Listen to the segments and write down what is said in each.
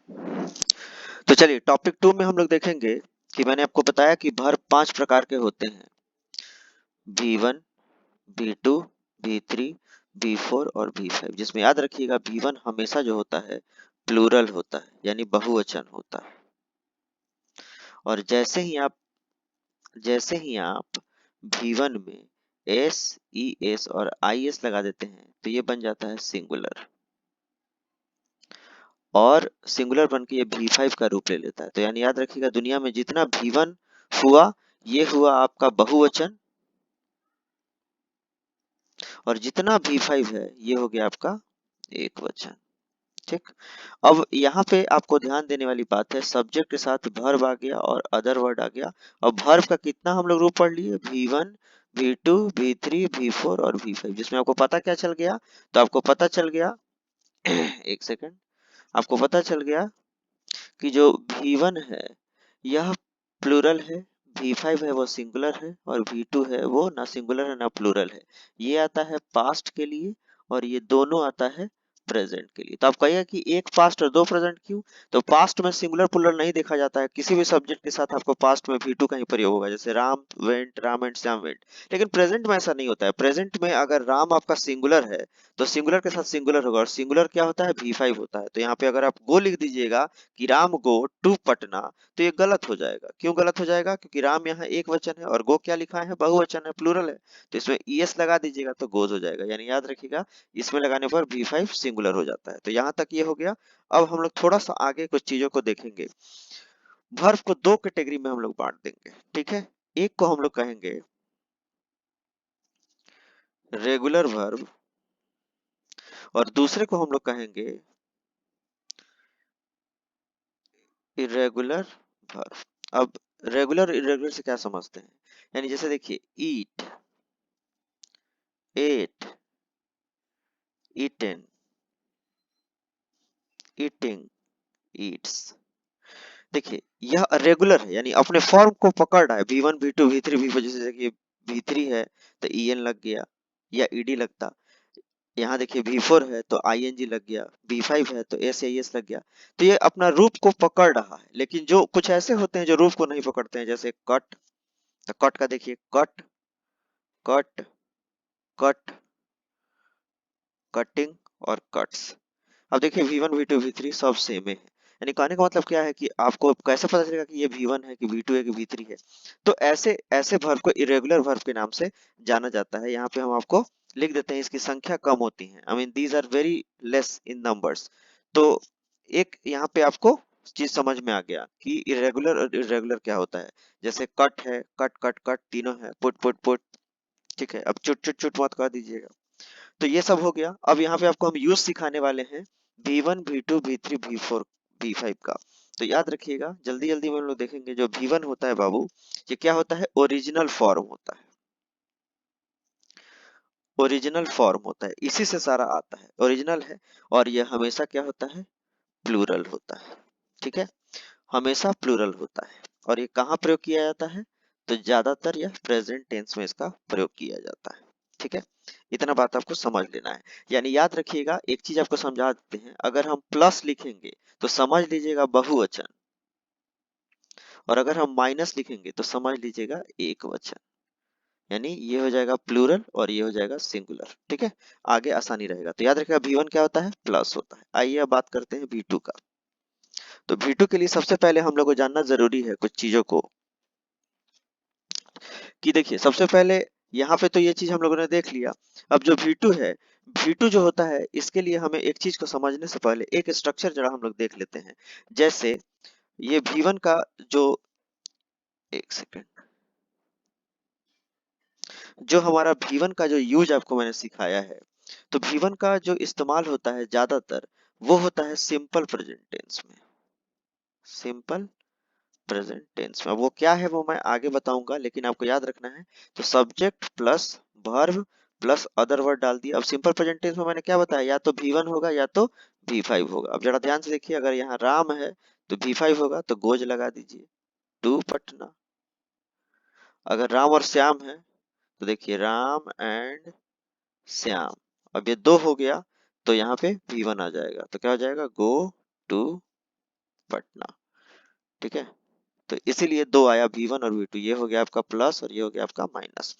तो चलिए टॉपिक 2 में हम लोग देखेंगे कि मैंने आपको बताया कि वर्ब 5 प्रकार के होते हैं। V1, V2, V3, V4 और V5, जिसमें याद रखिएगा V1 हमेशा जो होता है प्लूरल होता है, यानी बहुवचन होता है। और जैसे ही आप V1 में S, ES और IS लगा देते हैं तो ये बन जाता है सिंगुलर, और सिंगुलर बन के ये V5 का रूप ले लेता है। तो यानी याद रखिएगा दुनिया में जितना V1 हुआ ये हुआ आपका बहुवचन, और जितना V5 है ये हो गया आपका एक वचन। ठीक। अब यहाँ पे आपको ध्यान देने वाली बात है, सब्जेक्ट के साथ वर्ब आ गया और अदर वर्ड आ गया। अब वर्ब का कितना हम लोग रूप पढ़ लिए, V1, V2, V3, V4 और V5, जिसमें आपको पता क्या चल गया, तो आपको पता चल गया एक सेकंड, आपको पता चल गया कि जो V1 है यह प्लूरल है, V5 है वो सिंगुलर है, और V2 है वो ना सिंगुलर है ना प्लूरल है। ये आता है पास्ट के लिए और ये दोनों आता है प्रेजेंट के लिए। तो आप कहिए कि एक पास्ट और दो प्रेजेंट क्यों, तो पास्ट में सिंगुलर प्लूरल नहीं देखा जाता है, किसी भी सब्जेक्ट के साथ आपको पास्ट में V2 का ही प्रयोग होगा, जैसे Ram went, Ram and Shyam went. लेकिन प्रेजेंट में ऐसा नहीं होता है, प्रेजेंट में अगर राम आपका सिंगुलर है तो सिंगुलर के साथ सिंगुलर होगा, और सिंगुलर क्या होता है, V5 होता है। तो यहाँ पे अगर आप गो लिख दीजिएगा कि राम गो टू पटना, तो ये गलत हो जाएगा। क्यों गलत हो जाएगा, क्योंकि राम यहाँ एक वचन है और गो क्या लिखा है, बहुवचन है, प्लूरल है। तो इसमें ईएस लगा दीजिएगा तो गोज हो जाएगा, यानी याद रखिएगा इसमें लगाने पर V5 सिंगुलर हो जाता है। तो यहाँ तक ये हो गया। अब हम लोग थोड़ा सा आगे कुछ चीजों को देखेंगे। वर्ब को दो कैटेगरी में हम लोग बांट देंगे, ठीक है। एक को हम लोग कहेंगे रेगुलर वर्ब, और दूसरे को हम लोग कहेंगे इरेगुलर वर्ब। अब रेगुलर इरेगुलर से क्या समझते हैं, यानी जैसे देखिए ईट, एट, ईटेन, ईटिंग, ईट्स। देखिए यह रेगुलर है, यानी अपने फॉर्म को पकड़ रहा है, V1, V2, V3, V4। जैसे देखिए V3 है तो EN लग गया या ED लगता, यहाँ देखिए V4 है तो ING लग गया, V5 है तो SAS लग गया। तो ये अपना रूप को पकड़ रहा है। लेकिन जो कुछ ऐसे होते हैं जो रूप को नहीं पकड़ते हैं, जैसे कट, तो कट का देखिए कट, कट, कट, कटिंग और कट्स। अब देखिए V1, V2, V3 सब सेम है, यानी कहने का मतलब क्या है कि आपको कैसे पता चलेगा कि ये V1 है कि V2 है कि V3 है। तो ऐसे ऐसे वर्ब को इरेगुलर वर्ब के नाम से जाना जाता है। यहाँ पे हम आपको लिख देते हैं, इसकी संख्या कम होती है, I mean these are very less in numbers. तो एक यहाँ पे आपको चीज समझ में आ गया कि इरेगुलर और इरेगुलर क्या होता है। जैसे कट है, कट कट कट तीनों है, पुट पुट पुट, ठीक है। अब चुट चुट चुट मत कर दीजिएगा। तो ये सब हो गया। अब यहाँ पे आपको हम यूज सिखाने वाले हैं V1, V2, V3, V4, V5 का। तो याद रखिएगा, जल्दी जल्दी में हम लोग देखेंगे। जो V1 होता है बाबू, ये क्या होता है, ओरिजिनल फॉर्म होता है। ओरिजिनल फॉर्म होता है, इसी से सारा आता है, ओरिजिनल है। और ये हमेशा क्या होता है, प्लूरल होता है, ठीक है। हमेशा प्लूरल होता है। और ये कहाँ प्रयोग किया जाता है, तो ज्यादातर यह प्रेजेंट टेंस में इसका प्रयोग किया जाता है, ठीक है। इतना बात आपको समझ लेना है। यानी याद रखिएगा, एक चीज आपको समझा देते हैं, अगर हम प्लस लिखेंगे तो समझ लीजिएगा बहुवचन, और अगर हम माइनस लिखेंगे तो समझ लीजिएगा एक वचन। यानी ये हो जाएगा प्लूरल और ये हो जाएगा सिंगुलर, ठीक है। आगे आसानी रहेगा। तो याद रखिएगा V1 क्या होता है, प्लस होता है। आइए अब बात करते हैं V2 का। तो V2 के लिए सबसे पहले हम लोग को जानना जरूरी है कुछ चीजों को, कि देखिए सबसे पहले यहाँ पे तो ये चीज हम लोगों ने देख लिया। अब जो V2 है, V2 जो होता है, इसके लिए हमें एक चीज को समझने से पहले एक स्ट्रक्चर जरा हम लोग देख लेते हैं। जैसे ये V1 का जो, एक सेकेंड, जो हमारा V1 का जो यूज आपको मैंने सिखाया है, तो V1 का जो इस्तेमाल होता है ज्यादातर, वो होता है सिंपल प्रेजेंट टेंस में। सिंपल प्रेजेंट टेंस में, अब वो क्या है वो मैं आगे बताऊंगा, लेकिन आपको याद रखना है। तो subject plus verb plus other word डाल दिया। अब सिंपल प्रेजेंट टेंस में मैंने क्या बताया, या तो V1 होगा या तो V5 होगा। अब जरा ध्यान से देखिए, अगर यहाँ राम है तो V5 होगा, तो गोज लगा दीजिए, टू पटना। अगर राम और श्याम है तो देखिए राम एंड श्याम। अब ये दो हो गया, तो यहाँ पे V1 आ जाएगा, तो क्या हो जाएगा, गो टू पटना। ठीक है, तो इसीलिए दो आया V1 और V2, ये हो गया आपका प्लस और ये हो गया आपका माइनस।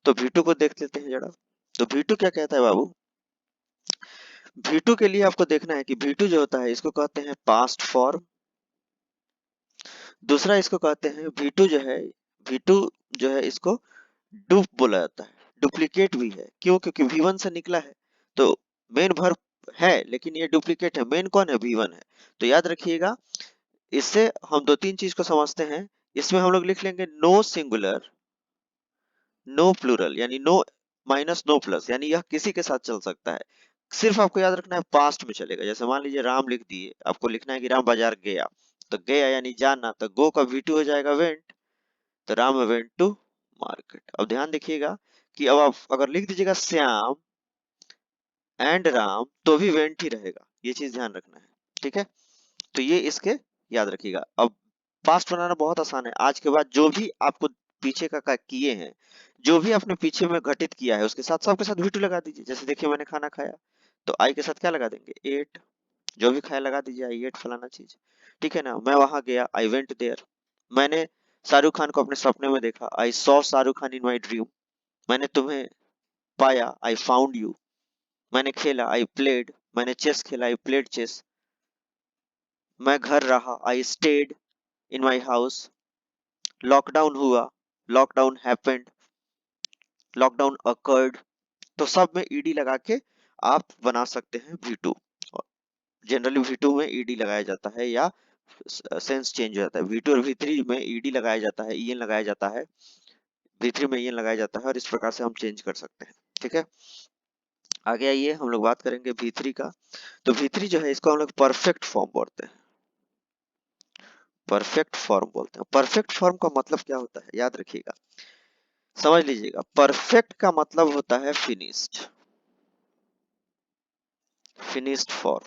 तो V2 को देख लेते हैं जरा। तो V2 क्या कहता है बाबू, V2 के लिए आपको देखना है कि V2 जो होता है इसको कहते हैं पास्ट फॉर्म, दूसरा इसको कहते हैं V2 जो है, V2 जो है इसको डुप बोला जाता है, डुप्लीकेट भी है। क्यों? क्योंकि V1 से निकला है, तो मेन वर्ब है लेकिन ये डुप्लीकेट है। मेन कौन है? V1 है। तो याद रखिएगा, इससे हम दो तीन चीज को समझते हैं। इसमें हम लोग लिख लेंगे नो सिंगुलर नो प्लूरल, यानी नो माइनस नो प्लस, यानी यह किसी के साथ चल सकता है। सिर्फ आपको याद रखना है पास्ट में चलेगा। जैसे मान लीजिए राम लिख दिए, आपको लिखना है कि राम बाजार गया, तो गया यानी जाना, तो गो का V2 हो जाएगा वेंट, तो राम वेंट टू मार्केट। अब ध्यान देखिएगा कि अब आप अगर लिख दीजिएगा श्याम एंड राम, तो भी वेंट ही रहेगा, ये चीज ध्यान रखना है। ठीक है, तो ये इसके याद रखिएगा। अब पास्ट बनाना बहुत आसान है। आज के बाद जो भी आपको पीछे का किए हैं, जो भी आपने पीछे में घटित किया है, उसके साथ सबके साथ V2 लगा दीजिए। जैसे देखिए मैंने खाना खाया, तो आई के साथ क्या लगा देंगे? 8। जो भी खाया लगा दीजिए आई 8 फलाना चीज। ठीक है ना। मैं वहां गया, आई वेंट देयर। मैंने शाहरुख खान को अपने सपने में देखा, I saw Shahrukh Khan in my dream. मैंने तुम्हें पाया, आई फाउंड यू। मैंने खेला, आई प्लेड। मैंने चेस खेला, आई प्लेड चेस। मैं घर रहा, I stayed in my house. Lockdown हुआ, लॉकडाउन हैपेंड, लॉकडाउन अकर्ड। तो सब में ईडी लगा के आप बना सकते हैं V2। जनरली V2 में ईडी लगाया जाता है या सेंस चेंज हो जाता है। V2 और V3 में ईडी लगाया जाता है, ईएन लगाया जाता है, V3 में ईएन लगाया जाता है, और इस प्रकार से हम चेंज कर सकते हैं। ठीक है, आगे आइए हम लोग बात करेंगे V3 का। तो V3 जो है इसको हम लोग परफेक्ट फॉर्म बोलते हैं, परफेक्ट फॉर्म बोलते हैं। परफेक्ट फॉर्म का मतलब क्या होता है, याद रखिएगा, समझ लीजिएगा। परफेक्ट का मतलब होता है फिनिश्ड, फिनिश्ड फॉर्म।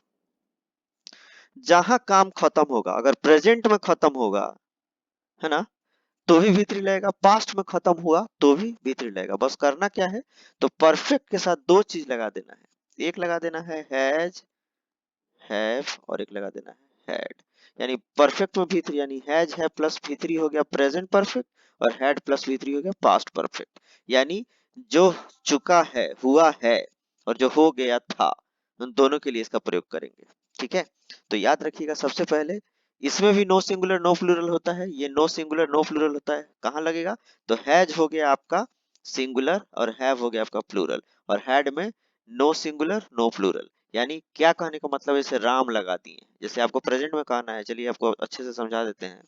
जहां काम खत्म होगा, अगर प्रेजेंट में खत्म होगा, है ना, तो भी V3 लगेगा, पास्ट में खत्म हुआ तो भी V3 लगेगा। बस करना क्या है, तो परफेक्ट के साथ दो चीज लगा देना है। एक लगा देना है हैज, हैव, और एक लगा देना है हैड। यानी परफेक्ट में V3 यानी हैज है प्लस V3 हो गया प्रेजेंट परफेक्ट, और हैड प्लस V3 हो गया पास्ट परफेक्ट। यानी जो चुका है, हुआ है, और जो हो गया था, उन दोनों के लिए इसका प्रयोग करेंगे। ठीक है, तो याद रखिएगा सबसे पहले इसमें भी नो सिंगुलर नो प्लूरल होता है, ये नो सिंगुलर नो प्लूरल होता है। कहाँ लगेगा? तो हैज हो गया आपका सिंगुलर और हैव हो गया आपका प्लूरल, और हैड में नो सिंगुलर नो प्लूरल। यानी क्या कहने का मतलब है, इसे राम लगा दिए। जैसे आपको प्रेजेंट में कहना है, चलिए आपको अच्छे से समझा देते हैं।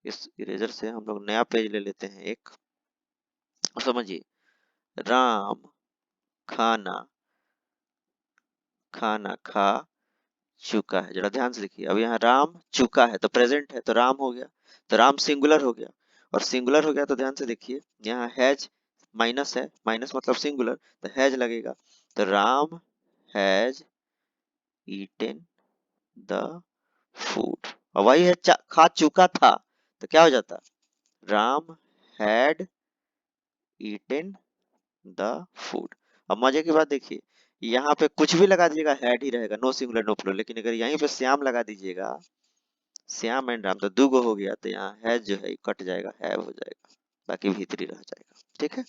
इस इरेजर से हम लोग नया पेज ले लेते हैं एक, समझिए। राम खाना खाना खा चुका है। जरा ध्यान से देखिए, अब यहाँ राम चुका है तो प्रेजेंट है, तो राम हो गया, तो राम सिंगुलर हो गया। और सिंगुलर हो गया तो ध्यान से देखिए, यहाँ हैज माइनस है, माइनस मतलब सिंगुलर, तो हैज लगेगा। तो Ram has eaten the food. और वही है खा चुका था, तो क्या हो जाता? Ram had eaten the food. अब मजे की बात देखिए, यहाँ पे कुछ भी लगा दीजिएगा हैड ही रहेगा, नो सिंगुलर नो प्लूरल। लेकिन अगर यहीं पे श्याम लगा दीजिएगा, श्याम एंड राम, तो दुगो हो गया, तो यहाँ हैज जो है कट जाएगा, हैव हो जाएगा, बाकी भीतरी रह जाएगा। ठीक है,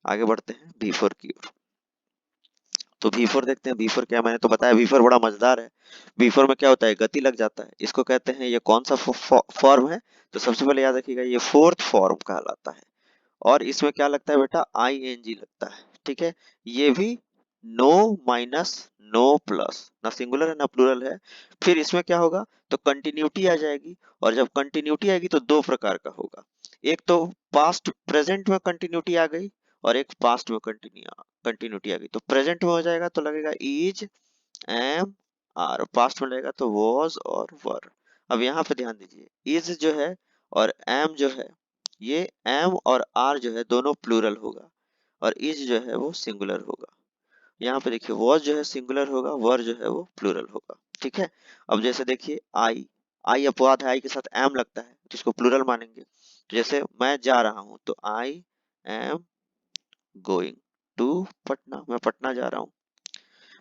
आगे बढ़ते हैं V4 की ओर। तो V4 देखते हैं। V4 क्या, मैंने तो बताया V4 बड़ा मजेदार है। V4 में क्या होता है, गति लग जाता है। इसको कहते हैं, ये कौन सा फॉर्म है, तो सबसे पहले याद रखिएगा ये फोर्थ फॉर्म कहलाता है। और इसमें क्या लगता है बेटा, ING लगता है। ठीक है, ये भी नो माइनस नो प्लस, ना सिंगुलर है ना प्लूरल है। फिर इसमें क्या होगा, तो कंटिन्यूटी आ जाएगी। और जब कंटिन्यूटी आएगी तो दो प्रकार का होगा, एक तो पास्ट प्रेजेंट में कंटिन्यूटी आ गई, और एक पास्ट में कंटिन्यूटी आ गई। तो प्रेजेंट में हो जाएगा तो लगेगा इज एम आर, पास्ट में लगेगा तो वॉज और वर। अब यहाँ पे ध्यान दीजिए, इज जो है और एम जो है, ये एम और आर जो है दोनों प्लूरल होगा, और इज जो है वो सिंगुलर होगा। यहाँ पे देखिए वॉज जो है सिंगुलर होगा, वर जो है वो प्लूरल होगा। ठीक है, अब जैसे देखिए आई, आई अपवाद है, आई के साथ एम लगता है तो इसको प्लूरल मानेंगे। तो जैसे मैं जा रहा हूँ, तो I am going to Patna, मैं पटना जा रहा हूँ।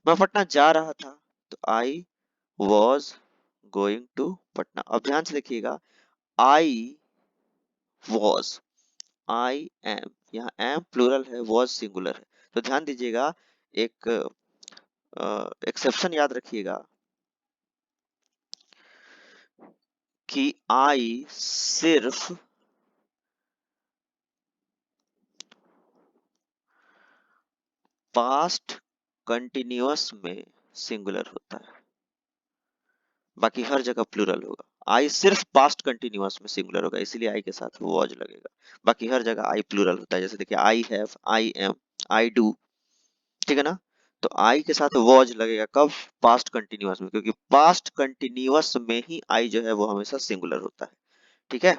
मैं पटना जा रहा था, तो I was going to Patna. अब ध्यान से देखिएगा, आई वॉज, आई एम, यहाँ एम प्लूरल है, वॉज सिंगुलर है। तो ध्यान दीजिएगा, एक एक्सेप्शन याद रखिएगा कि आई सिर्फ पास्ट कंटिन्यूअस में सिंगुलर होता है, बाकी हर जगह प्लूरल होगा। आई सिर्फ पास्ट कंटिन्यूअस में सिंगुलर होगा, इसीलिए आई के साथ वॉज लगेगा। बाकी हर जगह आई प्लूरल होता है, जैसे देखिए I have, I am, I do, ठीक है ना। तो आई के साथ वॉज लगेगा कब? पास्ट कंटिन्यूअस में, क्योंकि पास्ट कंटिन्यूअस में ही आई जो है वो हमेशा सिंगुलर होता है। ठीक है,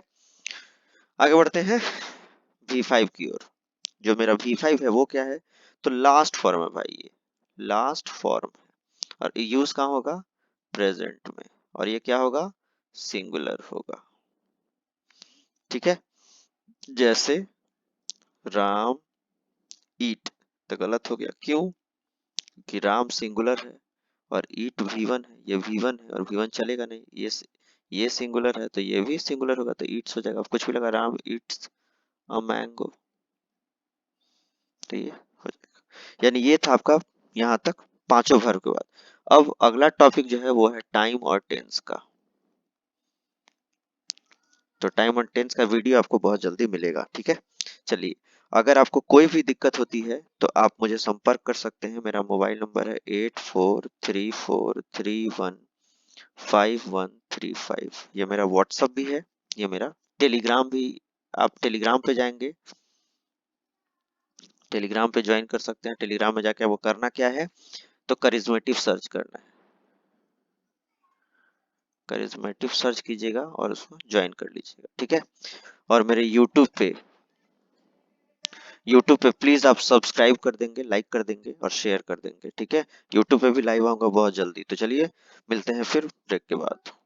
आगे बढ़ते हैं V5 की ओर। जो मेरा V5 है वो क्या है? तो लास्ट फॉर्म है भाई, ये लास्ट फॉर्म है, और यूज कहाँ होगा? प्रेजेंट में, और ये क्या होगा? सिंगुलर होगा। ठीक है, जैसे राम ईट, तो गलत हो गया, क्यों? कि राम सिंगुलर है और ईट V1 है, ये V1 है और V1 चलेगा नहीं, ये सिंगुलर है तो ये भी सिंगुलर होगा, तो ईट्स हो जाएगा। कुछ भी लगा, राम ईट्स अ मैंगो, तो ये हो जाएगा। यानी ये था आपका यहाँ तक पांचों वर्ब के बाद। अब अगला टॉपिक जो है वो है टाइम और टेंस का। तो टाइम और टेंस का वीडियो आपको बहुत जल्दी मिलेगा। ठीक है, चलिए, अगर आपको कोई भी दिक्कत होती है तो आप मुझे संपर्क कर सकते हैं। मेरा मोबाइल नंबर है 8434315135। ये मेरा व्हाट्सएप भी है, ये मेरा टेलीग्राम भी। आप टेलीग्राम पे जाएंगे, टेलीग्राम पे ज्वाइन कर सकते हैं। टेलीग्राम में जाके वो करना क्या है, तो करिज्मेटिव सर्च करना है, करिज्मेटिव सर्च कीजिएगा और उसको ज्वाइन कर लीजिएगा। ठीक है, और मेरे यूट्यूब पे प्लीज आप सब्सक्राइब कर देंगे, लाइक कर देंगे और शेयर कर देंगे। ठीक है, यूट्यूब पे भी लाइव आऊंगा बहुत जल्दी। तो चलिए, मिलते हैं फिर ब्रेक के बाद।